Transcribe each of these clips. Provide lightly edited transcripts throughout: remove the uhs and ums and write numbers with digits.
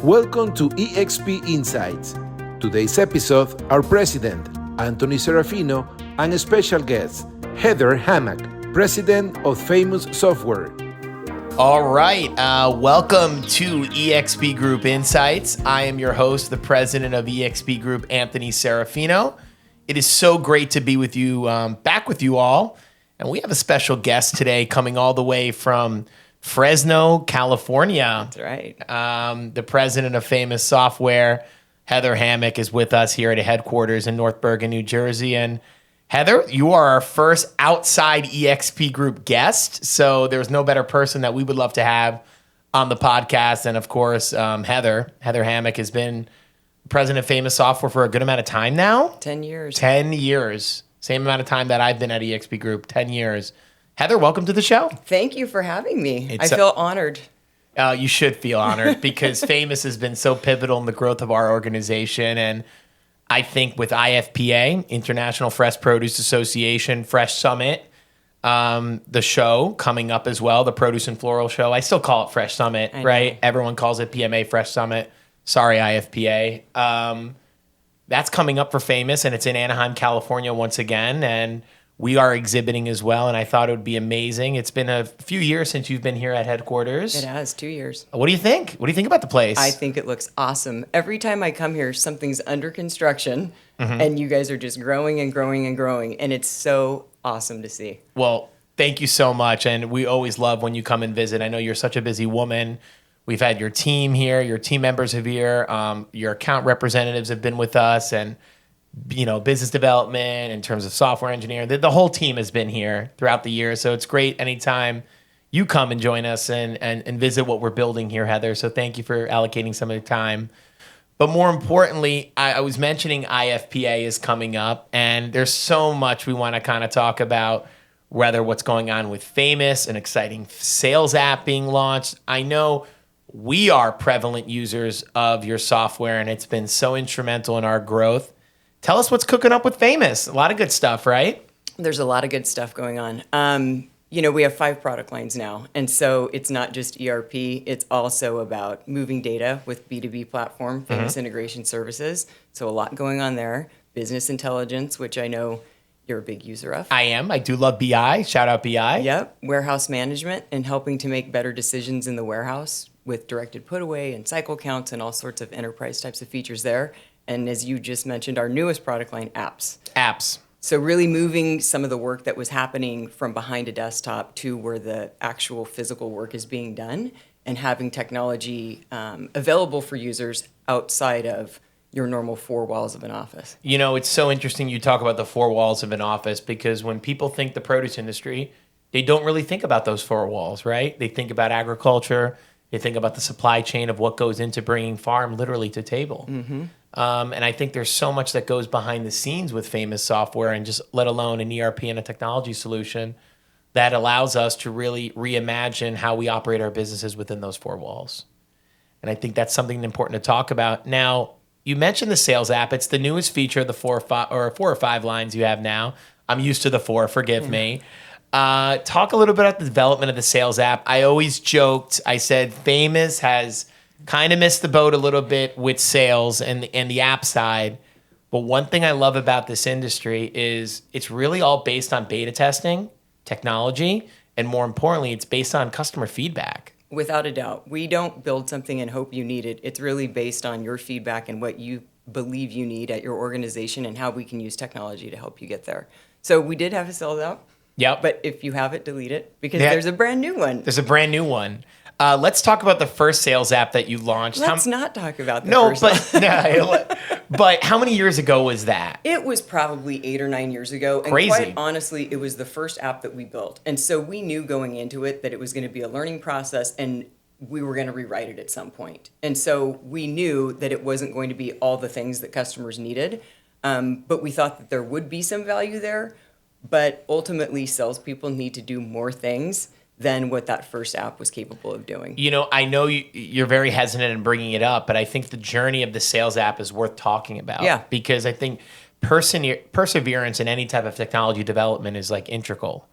Welcome to EXP Insights. Today's episode, our president, Anthony Serafino, and a special guest, Heather Hammack, president of Famous Software. All right, welcome to Exp Group Insights. I am your host, the president of Exp Group, Anthony Serafino. It is so great to be with you, back with you all. And we have a special guest today coming all the way from Fresno, California. That's right. The president of Famous Software, Heather Hammack, is with us here at a headquarters in North Bergen, New Jersey. And Heather, you are our first outside EXP Group guest. So there's no better person that we would love to have on the podcast. And of course, Heather Hammack has been president of Famous Software for a good amount of time now. 10 years. 10 years. Same amount of time that I've been at EXP Group, 10 years. Heather, welcome to the show. Thank you for having me. I feel honored. You should feel honored because Famous has been so pivotal in the growth of our organization. And I think with IFPA, International Fresh Produce Association, Fresh Summit, the show coming up as well, the Produce and Floral Show. I still call it Fresh Summit, right? Everyone calls it PMA Fresh Summit. Sorry, IFPA. That's coming up for Famous, and it's in Anaheim, California once again. And we are exhibiting as well, and I thought it would be amazing. It's been a few years since you've been here at headquarters. It has, 2 years. What do you think? What do you think about the place? I think it looks awesome. Every time I come here, something's under construction, and you guys are just growing and growing and growing, and it's so awesome to see. Well, thank you so much, and we always love when you come and visit. I know you're such a busy woman. We've had your team here, your team members are here, your account representatives have been with us, and business development in terms of software engineering. The whole team has been here throughout the year. So it's great anytime you come and join us and visit what we're building here, Heather. So thank you for allocating some of the time. But more importantly, I was mentioning IFPA is coming up, and there's so much we want to kind of talk about, whether what's going on with Famous, an exciting sales app being launched. I know we are prevalent users of your software, and it's been so instrumental in our growth. Tell us what's cooking up with Famous. A lot of good stuff, right? There's a lot of good stuff going on. We have 5 product lines now. And so it's not just ERP. It's also about moving data with B2B platform, Famous Integration Services. So a lot going on there. Business intelligence, which I know you're a big user of. I am. I do love BI. Shout out BI. Yep. Warehouse management and helping to make better decisions in the warehouse with directed put away and cycle counts and all sorts of enterprise types of features there. And as you just mentioned, our newest product line, apps. So really moving some of the work that was happening from behind a desktop to where the actual physical work is being done, and having technology available for users outside of your normal 4 walls of an office. It's so interesting you talk about the 4 walls of an office, because when people think the produce industry, they don't really think about those 4 walls, right? They think about agriculture. They think about the supply chain of what goes into bringing farm literally to table. And I think there's so much that goes behind the scenes with Famous Software, and just let alone an ERP and a technology solution that allows us to really reimagine how we operate our businesses within those 4 walls. And I think that's something important to talk about. Now, you mentioned the sales app. It's the newest feature of the 4 or 5 lines you have now. I'm used to the 4, forgive me. Talk a little bit about the development of the sales app. I always joked, I said Famous has kind of missed the boat a little bit with sales and the app side. But one thing I love about this industry is it's really all based on beta testing, technology, and more importantly, it's based on customer feedback. Without a doubt. We don't build something and hope you need it. It's really based on your feedback and what you believe you need at your organization and how we can use technology to help you get there. So we did have a sales app. Yep. But if you have it, delete it, because there's a brand new one. There's a brand new one. Let's talk about the first sales app that you launched. Let's not talk about the first but how many years ago was that? It was probably 8 or 9 years ago. And Crazy. Quite honestly, it was the first app that we built. And so we knew going into it that it was going to be a learning process, and we were going to rewrite it at some point. And so we knew that it wasn't going to be all the things that customers needed. But we thought that there would be some value there. But ultimately, salespeople need to do more things than what that first app was capable of doing. I know you're very hesitant in bringing it up, but I think the journey of the sales app is worth talking about. Yeah. Because I think perseverance in any type of technology development is like integral.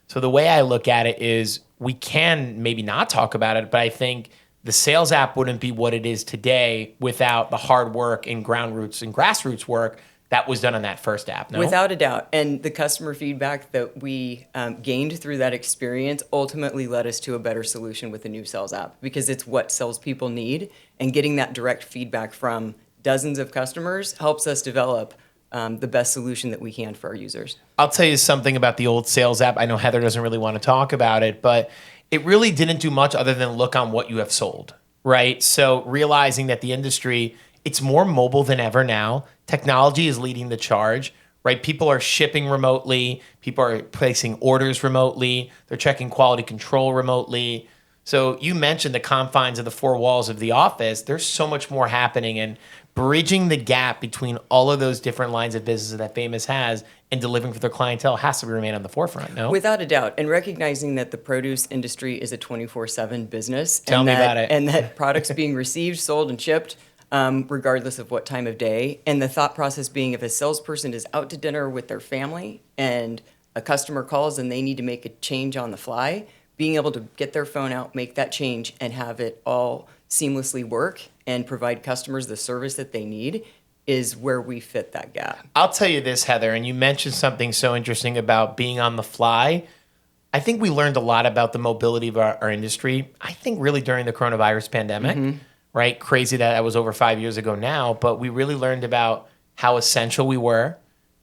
So the way I look at it is we can maybe not talk about it, but I think the sales app wouldn't be what it is today without the hard work and ground roots and grassroots work that was done on that first app, no? Without a doubt. And the customer feedback that we gained through that experience ultimately led us to a better solution with the new sales app, because it's what salespeople need. And getting that direct feedback from dozens of customers helps us develop the best solution that we can for our users. I'll tell you something about the old sales app. I know Heather doesn't really want to talk about it, but it really didn't do much other than look on what you have sold, right? So realizing that the industry, it's more mobile than ever now. Technology is leading the charge, right? People are shipping remotely. People are placing orders remotely. They're checking quality control remotely. So you mentioned the confines of the four walls of the office. There's so much more happening, and bridging the gap between all of those different lines of business that Famous has and delivering for their clientele has to remain on the forefront, no? Without a doubt. And recognizing that the produce industry is a 24/7 business. Tell me about it. And that products being received, sold, and shipped regardless of what time of day. And the thought process being, if a salesperson is out to dinner with their family and a customer calls and they need to make a change on the fly, being able to get their phone out, make that change, and have it all seamlessly work and provide customers the service that they need is where we fit that gap. I'll tell you this, Heather, and you mentioned something so interesting about being on the fly. I think we learned a lot about the mobility of our industry, I think really during the coronavirus pandemic, right? Crazy that was over 5 years ago now, but we really learned about how essential we were,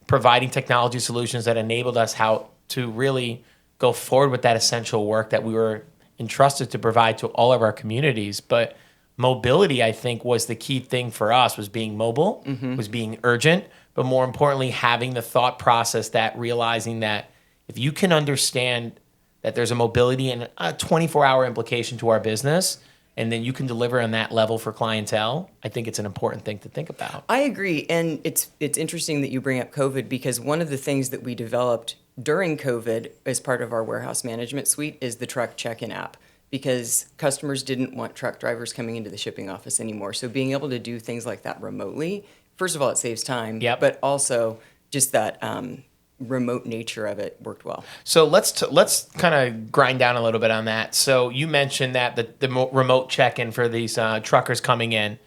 providing technology solutions that enabled us how to really go forward with that essential work that we were entrusted to provide to all of our communities. But mobility, I think, was the key thing for us, was being mobile, was being urgent, but more importantly, having the thought process that realizing that if you can understand that there's a mobility and a 24-hour implication to our business, and then you can deliver on that level for clientele, I think it's an important thing to think about. I agree. And it's interesting that you bring up COVID, because one of the things that we developed during COVID as part of our warehouse management suite is the truck check-in app, because customers didn't want truck drivers coming into the shipping office anymore. So being able to do things like that remotely, first of all, it saves time, but also just that remote nature of it worked well. So let's kind of grind down a little bit on that. So you mentioned that the remote check-in for these truckers coming in.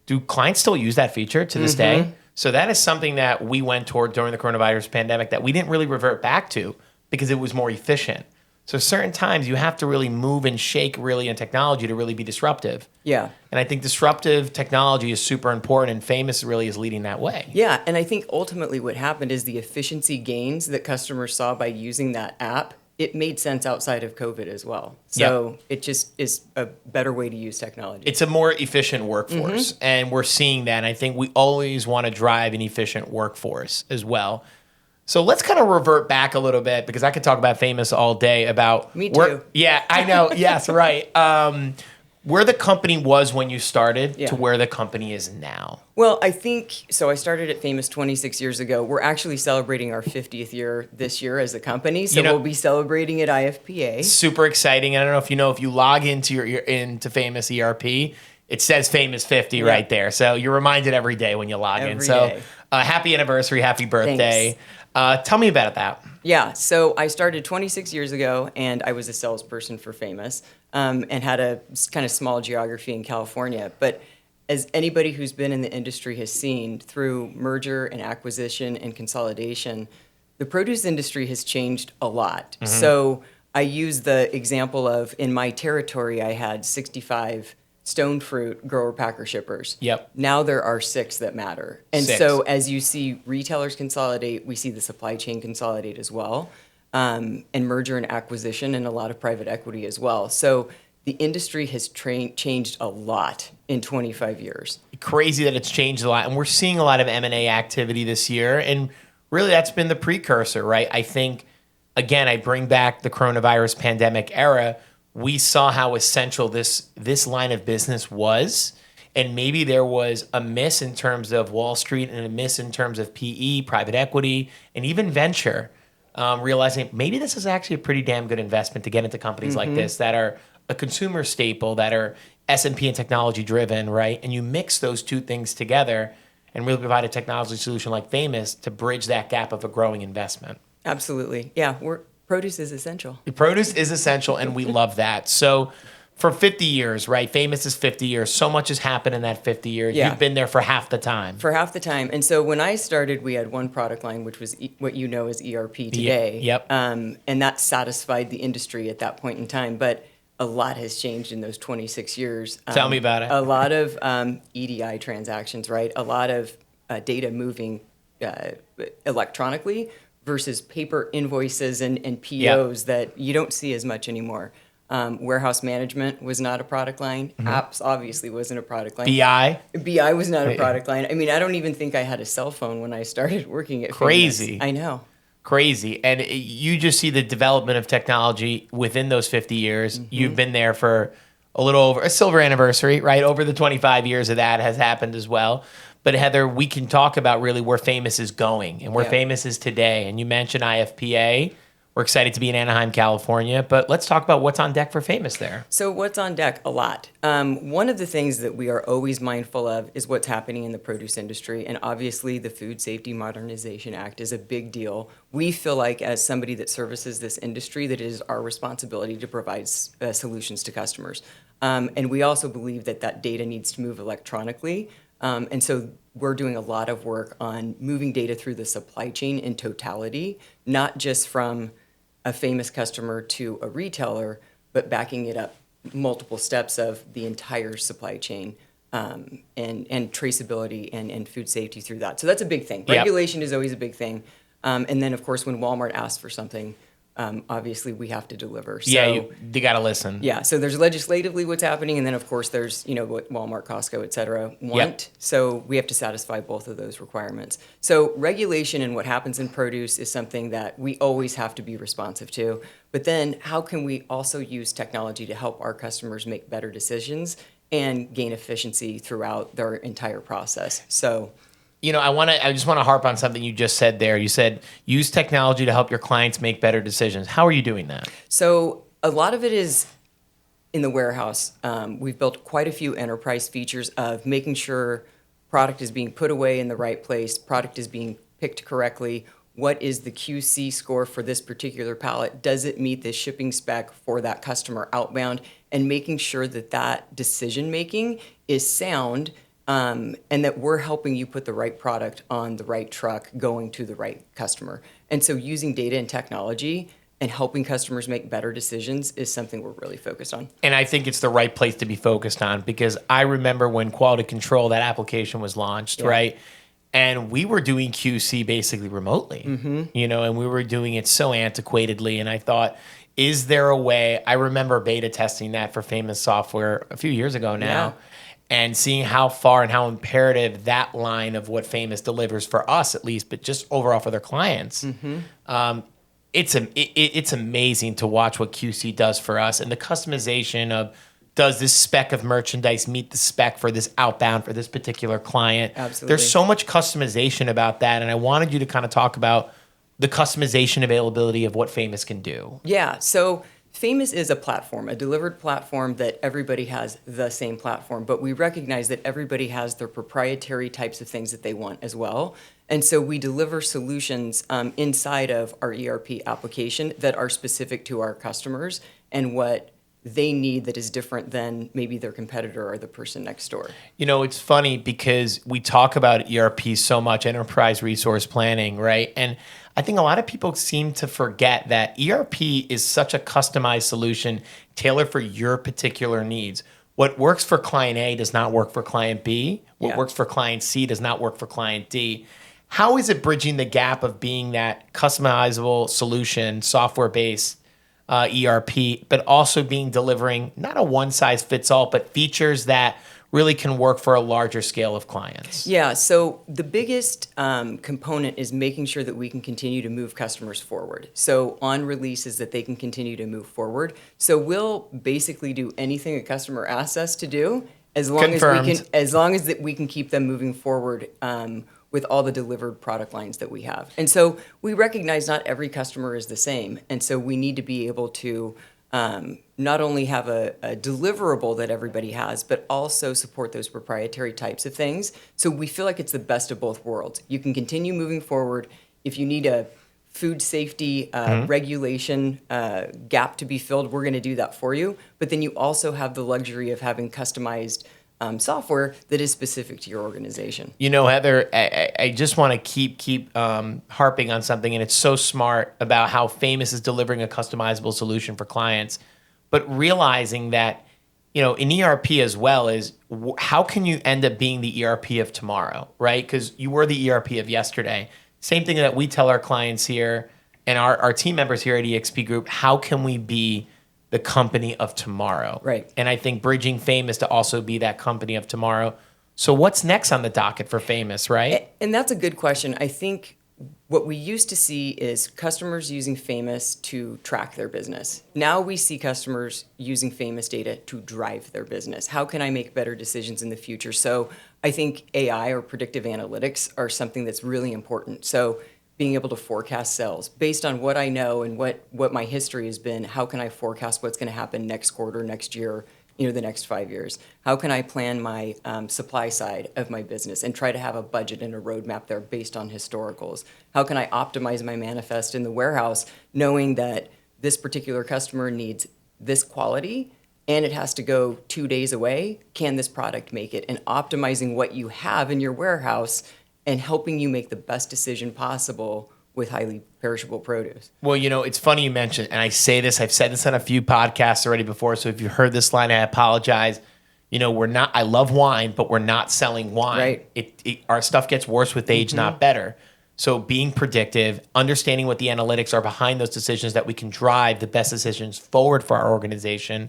Do clients still use that feature to this day? So that is something that we went toward during the coronavirus pandemic that we didn't really revert back to because it was more efficient. So certain times you have to really move and shake really in technology to really be disruptive. Yeah. And I think disruptive technology is super important, and Famous really is leading that way. Yeah, and I think ultimately what happened is the efficiency gains that customers saw by using that app, it made sense outside of COVID as well. So it just is a better way to use technology. It's a more efficient workforce, and we're seeing that. And I think we always want to drive an efficient workforce as well. So let's kind of revert back a little bit, because I could talk about Famous all day about... Me too. Yeah, I know. Yes, right. Where the company was when you started to where the company is now. Well, I think, so I started at Famous 26 years ago. We're actually celebrating our 50th year this year as a company, so we'll be celebrating at IFPA. Super exciting. I don't know if you log into into Famous ERP, it says Famous 50 right there. So you're reminded every day when you log in. So happy anniversary, happy birthday. Tell me about that. Yeah, so I started 26 years ago, and I was a salesperson for Famous, and had a kind of small geography in California. But as anybody who's been in the industry has seen, through merger and acquisition and consolidation, the produce industry has changed a lot. So I use the example of, in my territory, I had 65 stone fruit grower packer shippers. Now there are 6 that matter. And so as you see retailers consolidate, we see the supply chain consolidate as well, and merger and acquisition, and a lot of private equity as well. So the industry has changed a lot in 25 years. Crazy that it's changed a lot. And we're seeing a lot of M&A activity this year. And really that's been the precursor, right? I think, again, I bring back the coronavirus pandemic era. We saw how essential this line of business was. And maybe there was a miss in terms of Wall Street and a miss in terms of PE, private equity, and even venture, realizing maybe this is actually a pretty damn good investment to get into companies like this that are a consumer staple, that are S&P and technology driven, right? And you mix those two things together and really provide a technology solution like Famous to bridge that gap of a growing investment. Absolutely. Yeah, produce is essential. Produce is essential, and we love that. So For 50 years, right? Famous is 50 years. So much has happened in that 50 years. Yeah. You've been there for half the time. For half the time. And so when I started, we had one product line, which was what you know as ERP today. Yep. And that satisfied the industry at that point in time. But a lot has changed in those 26 years. Tell me about it. A lot of EDI transactions, right? A lot of data moving electronically versus paper invoices and POs that you don't see as much anymore. Warehouse management was not a product line. Apps obviously wasn't a product line. BI was not a product line. I mean, I don't even think I had a cell phone when I started working at Crazy. Famous. I know. Crazy. And you just see the development of technology within those 50 years. You've been there for a little over a silver anniversary, right? Over the 25 years of that has happened as well. But Heather, we can talk about really where Famous is going and where Famous is today. And you mentioned IFPA. We're excited to be in Anaheim, California, but let's talk about what's on deck for Famous there. So what's on deck? A lot. One of the things that we are always mindful of is what's happening in the produce industry, and obviously the Food Safety Modernization Act is a big deal. We feel like as somebody that services this industry that it is our responsibility to provide solutions to customers. And we also believe that that data needs to move electronically. And so we're doing a lot of work on moving data through the supply chain in totality, not just from a Famous customer to a retailer, but backing it up multiple steps of the entire supply chain and traceability and food safety through that. So that's a big thing. Yep. Regulation is always a big thing. And then, of course, when Walmart asks for something, obviously we have to deliver. So, you got to listen. Yeah, so there's legislatively what's happening, and then of course there's what Walmart, Costco, et cetera want. Yep. So we have to satisfy both of those requirements. So regulation and what happens in produce is something that we always have to be responsive to. But then how can we also use technology to help our customers make better decisions and gain efficiency throughout their entire process? So. I just want to harp on something you just said there. You said use technology to help your clients make better decisions. How are you doing that? So a lot of it is in the warehouse. We've built quite a few enterprise features of making sure product is being put away in the right place, product is being picked correctly. What is the QC score for this particular pallet? Does it meet the shipping spec for that customer outbound? And making sure that that decision making is sound. And that we're helping you put the right product on the right truck going to the right customer. And so using data and technology and helping customers make better decisions is something we're really focused on. And I think it's the right place to be focused on because I remember when quality control, that application was launched, right? And we were doing QC basically remotely, and we were doing it so antiquatedly. And I thought, is there a way? I remember beta testing that for Famous software a few years ago now. And seeing how far and how imperative that line of what Famous delivers for us, at least, but just overall for their clients, it's amazing to watch what QC does for us and the customization of does this spec of merchandise meet the spec for this outbound for this particular client? Absolutely. There's so much customization about that, and I wanted you to kind of talk about the customization availability of what Famous can do. Yeah, so Famous is a platform, a delivered platform that everybody has the same platform, but we recognize that everybody has their proprietary types of things that they want as well. And so we deliver solutions inside of our ERP application that are specific to our customers and what they need that is different than maybe their competitor or the person next door. It's funny because we talk about ERP so much, enterprise resource planning, right? And I think a lot of people seem to forget that ERP is such a customized solution tailored for your particular needs. What works for client A does not work for client B. What works for client C does not work for client D. How is it bridging the gap of being that customizable solution, software-based ERP, but also delivering not a one-size-fits-all, but features that really can work for a larger scale of clients? Yeah, so the biggest component is making sure that we can continue to move customers forward. So on releases that they can continue to move forward. So we'll basically do anything a customer asks us to do as long as that we can keep them moving forward with all the delivered product lines that we have. And so we recognize not every customer is the same. And so we need to be able to not only have a deliverable that everybody has, but also support those proprietary types of things. So we feel like it's the best of both worlds. You can continue moving forward. If you need a food safety regulation gap to be filled, we're going to do that for you. But then you also have the luxury of having customized software that is specific to your organization. You know, Heather, I just want to keep harping on something, and it's so smart about how Famous is delivering a customizable solution for clients, but realizing that, you know, in ERP as well is how can you end up being the ERP of tomorrow, right? Because you were the ERP of yesterday. Same thing that we tell our clients here and our team members here at Exp Group, how can we be the company of tomorrow? Right. And I think bridging Famous to also be that company of tomorrow. So what's next on the docket for Famous, right? And that's a good question. I think what we used to see is customers using Famous to track their business. Now we see customers using Famous data to drive their business. How can I make better decisions in the future? So I think AI or predictive analytics are something that's really important. So being able to forecast sales based on what I know and what my history has been, how can I forecast what's going to happen next quarter, next year, the next 5 years? How can I plan my supply side of my business and try to have a budget and a roadmap there based on historicals? How can I optimize my manifest in the warehouse knowing that this particular customer needs this quality and it has to go 2 days away? Can this product make it? And optimizing what you have in your warehouse and helping you make the best decision possible with highly perishable produce. Well, you know, it's funny you mentioned, and I've said this on a few podcasts already before, so if you heard this line, I apologize. You know, I love wine, but we're not selling wine. Right. Our stuff gets worse with age, not better. So being predictive, understanding what the analytics are behind those decisions that we can drive the best decisions forward for our organization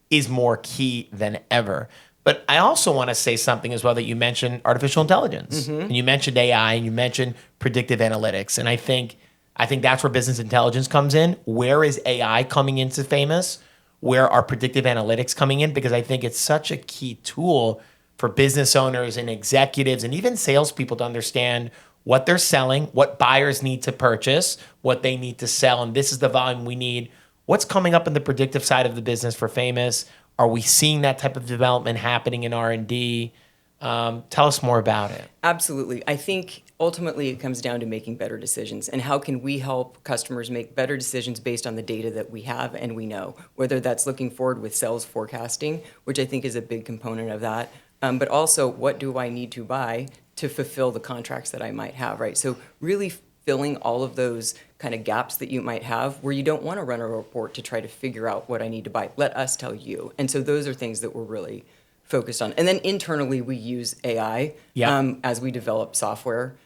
is more key than ever. But I also want to say something as well that you mentioned artificial intelligence, and you mentioned AI, and you mentioned predictive analytics. And I think that's where business intelligence comes in. Where is AI coming into Famous? Where are predictive analytics coming in? Because I think it's such a key tool for business owners and executives and even salespeople to understand what they're selling, what buyers need to purchase, what they need to sell, and this is the volume we need. What's coming up in the predictive side of the business for Famous? Are we seeing that type of development happening in R&D? Tell us more about it. Absolutely. I think ultimately it comes down to making better decisions. And how can we help customers make better decisions based on the data that we have and we know, whether that's looking forward with sales forecasting, which I think is a big component of that, but also what do I need to buy to fulfill the contracts that I might have, right? So really filling all of those kind of gaps that you might have where you don't want to run a report to try to figure out what I need to buy. Let us tell you. And so those are things that we're really focused on. And then internally, we use AI as we develop software.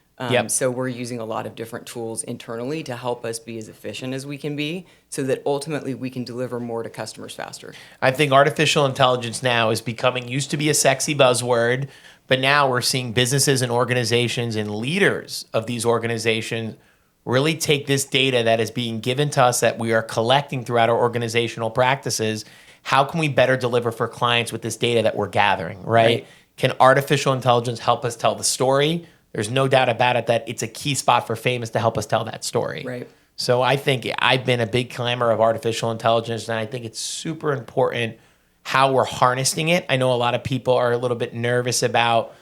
So we're using a lot of different tools internally to help us be as efficient as we can be so that ultimately we can deliver more to customers faster. I think artificial intelligence now is used to be a sexy buzzword, but now we're seeing businesses and organizations and leaders of these organizations really take this data that is being given to us that we are collecting throughout our organizational practices. How can we better deliver for clients with this data that we're gathering, right? Can artificial intelligence help us tell the story? There's no doubt about it that it's a key spot for Famous to help us tell that story. Right. So I think I've been a big clamor of artificial intelligence, and I think it's super important how we're harnessing it. I know a lot of people are a little bit nervous about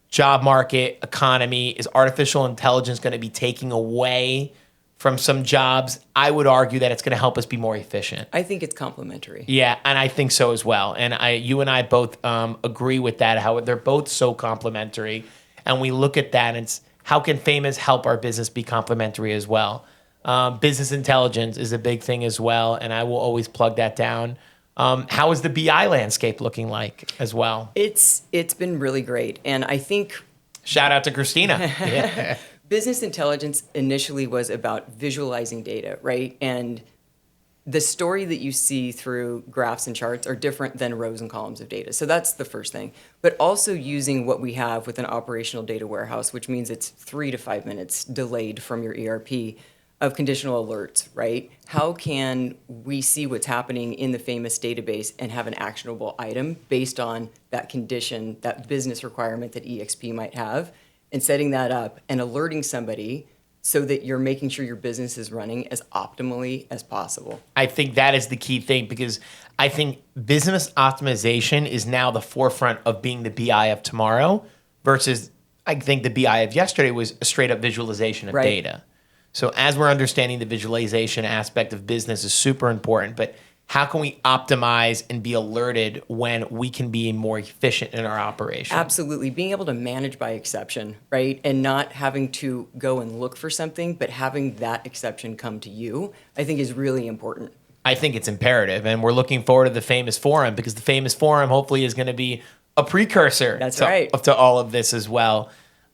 job market, economy. Is artificial intelligence going to be taking away from some jobs? I would argue that it's going to help us be more efficient. I think it's complementary. Yeah, and I think so as well. And you and I both agree with that, how they're both so complementary. And we look at that and it's how can Famous help our business be complementary as well? Business intelligence is a big thing as well, and I will always plug that down. How is the BI landscape looking like as well? It's been really great. And I think... Shout out to Christina. Yeah. Business intelligence initially was about visualizing data, right? And the story that you see through graphs and charts are different than rows and columns of data. So that's the first thing. But also using what we have with an operational data warehouse, which means it's 3 to 5 minutes delayed from your ERP, of conditional alerts, right? How can we see what's happening in the Famous database and have an actionable item based on that condition, that business requirement that EXP might have, and setting that up and alerting somebody so that you're making sure your business is running as optimally as possible. I think that is the key thing, because I think business optimization is now the forefront of being the BI of tomorrow versus I think the BI of yesterday was a straight up visualization of data. So as we're understanding the visualization aspect of business is super important, but how can we optimize and be alerted when we can be more efficient in our operation? Absolutely. Being able to manage by exception, right? And not having to go and look for something, but having that exception come to you, I think is really important. I think it's imperative. And we're looking forward to the Famous Forum, because the Famous Forum hopefully is going to be a precursor to all of this as well.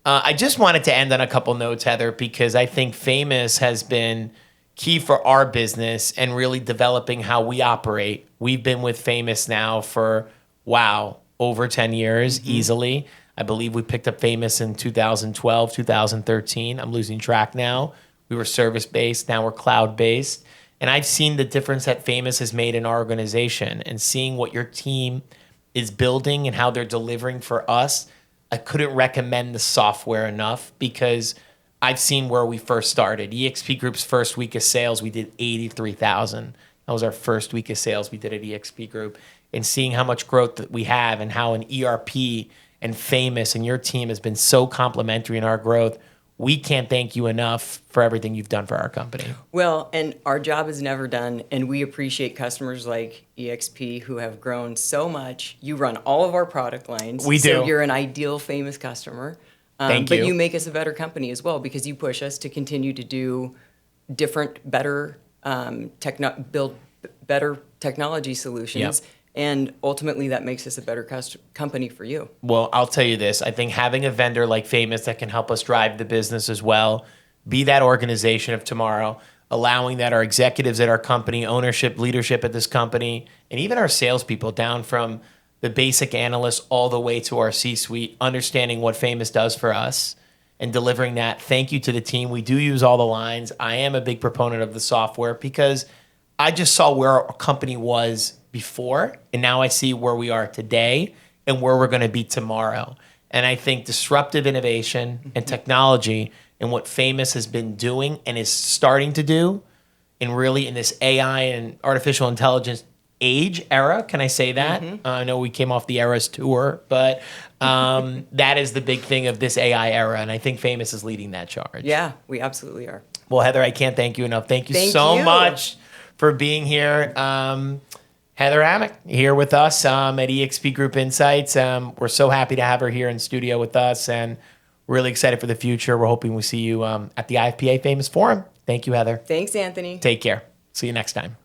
I just wanted to end on a couple notes, Heather, because I think Famous has been key for our business and really developing how we operate. We've been with Famous now for, over 10 years easily. I believe we picked up Famous in 2012, 2013. I'm losing track now. We were service-based, now we're cloud-based. And I've seen the difference that Famous has made in our organization, and seeing what your team is building and how they're delivering for us. I couldn't recommend the software enough, because I've seen where we first started. EXP Group's first week of sales, we did 83,000. That was our first week of sales we did at EXP Group. And seeing how much growth that we have, and how an ERP and Famous and your team has been so complimentary in our growth, we can't thank you enough for everything you've done for our company. Well, and our job is never done, and we appreciate customers like EXP who have grown so much. You run all of our product lines. We do. So you're an ideal Famous customer. Thank you. But you make us a better company as well, because you push us to continue to do different, better, build better technology solutions. Yep. And ultimately, that makes us a better company for you. Well, I'll tell you this. I think having a vendor like Famous that can help us drive the business as well, be that organization of tomorrow, allowing that our executives at our company, ownership, leadership at this company, and even our salespeople, down from the basic analysts all the way to our C-suite, understanding what Famous does for us and delivering that. Thank you to the team. We do use all the lines. I am a big proponent of the software, because I just saw where our company was before, and now I see where we are today and where we're going to be tomorrow. And I think disruptive innovation and technology, and what Famous has been doing and is starting to do, and really in this AI and artificial intelligence era, can I say that? I know we came off the Eras tour, but that is the big thing of this AI era, and I think Famous is leading that charge. Yeah, we absolutely are. Well, Heather, I can't thank you enough. Thank you so much for being here. Heather Hammack here with us at EXP Group Insights. We're so happy to have her here in studio with us, and really excited for the future. We're hoping we see you at the IFPA Famous Forum. Thank you, Heather. Thanks, Anthony. Take care. See you next time.